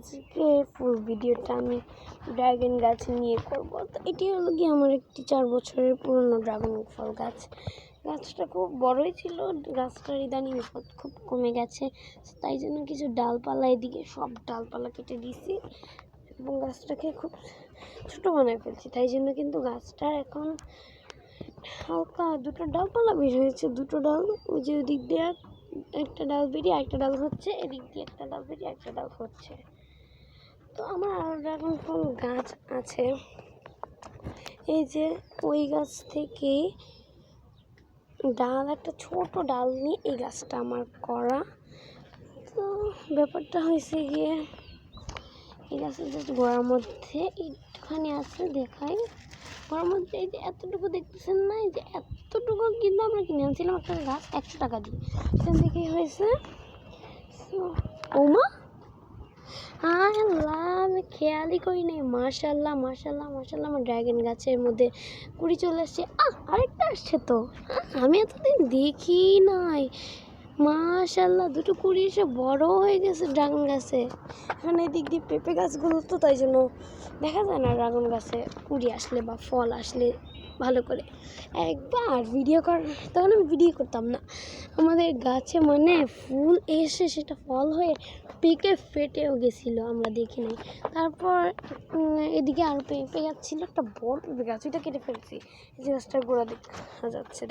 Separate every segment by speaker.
Speaker 1: আজকে ফুল ভিডিওটা আমি ড্রাগন গাছ নিয়ে করব। তো এটি হলো কি আমার একটি 4 বছরের পুরনো ড্রাগন ফল গাছ। গাছটা খুব বড়ই ছিল, গাছটার ইদানিং খুব কমে গেছে, তাই জন্য কিছু ডালপালা এদিকে সব ডালপালা কেটে দিয়েছি এবং গাছটাকে খুব ছোটো বানায় ফেলছি। তাই জন্য কিন্তু গাছটার এখন হালকা দুটো ডালপালা বের হয়েছে, দুটো ডাল ওই যে ওই দিক দিয়ে একটা ডাল বেরিয়ে একটা ডাল হচ্ছে, এদিক দিয়ে একটা ডাল বেরিয়ে একটা ডাল হচ্ছে। তো আমার আরও ড্রাগন ফল গাছ আছে, এই যে ওই গাছ থেকে ডাল একটা ছোট ডাল নিয়ে এই গাছটা আমার করা। তো ব্যাপারটা হয়েছে গিয়ে এই গাছের জাস্ট গোড়ার মধ্যে একটুখানি আছে, দেখাই গোড়ার মধ্যে এই যে এতটুকু দেখতেছেন না, এই যে এতটুকু কিন্তু আমরা কিনে আনছিলাম একটা গাছ 100 টাকা দিয়ে। সেখান থেকেই হয়েছে। ওমা আমি খেয়ালই করি নাই, মাশাল্লাহ মাশাল্লাহ মাশাল্লাহ আমার ড্রাগন গাছের মধ্যে কুড়ি চলে আসছে। আরেকটা আসছে তো, আমি এতদিন দেখি নাই। মাশাল্লাহ দুটো কুড়ি এসে বড় হয়ে গেছে ড্রাগন গাছে। এখন এই দিক দিয়ে পেঁপে গাছগুলো তো তাই জন্য দেখা যায় না ড্রাগন গাছে কুড়ি আসলে বা ফল আসলে ভালো করে। একবার ভিডিও তখন আমি ভিডিও করতাম না, আমাদের গাছে মানে ফুল এসে সেটা ফল হয়ে পেকে ফেটেও গেছিলো, আমরা দেখি নাই। তারপর এদিকে আর পেঁপে গাছ ছিল, একটা বড় পেঁপে গাছ, ওইটা কেটে ফেলছি। এই যে গাছটার গোড়া দেখা যাচ্ছে।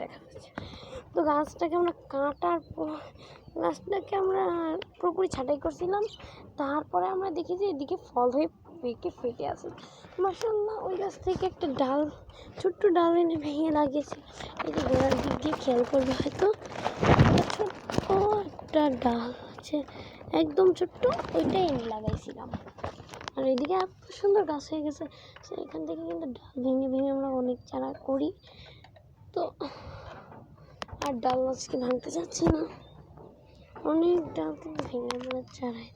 Speaker 1: তো গাছটাকে আমরা কাটার পর গাছটাকে আমরা পুরোপুরি ছাঁটাই করছিলাম। তারপরে আমরা দেখি যে এদিকে ফল হয়ে পেকে ফেটে আছে। মাশাআল্লাহ ওই গাছ থেকে একটা ডাল, ছোট্ট ডাল এনে ভেঙে লাগিয়েছি। এই যে গোড়ার দিক দিয়ে খেয়াল করবে হয়তো ছোট্ট একটা ডাল আছে, একদম ছোট্ট, ওইটাই এনে লাগাইছিলাম। আর এদিকে এত সুন্দর গাছ হয়ে গেছে, এখান থেকে কিন্তু ডাল ভেঙে ভেঙে আমরা অনেক চারা করি। তো আর ডাল আজকে ভাঙতে চাচ্ছি না, অনেক ডাল ভেঙে আমরা চারাই।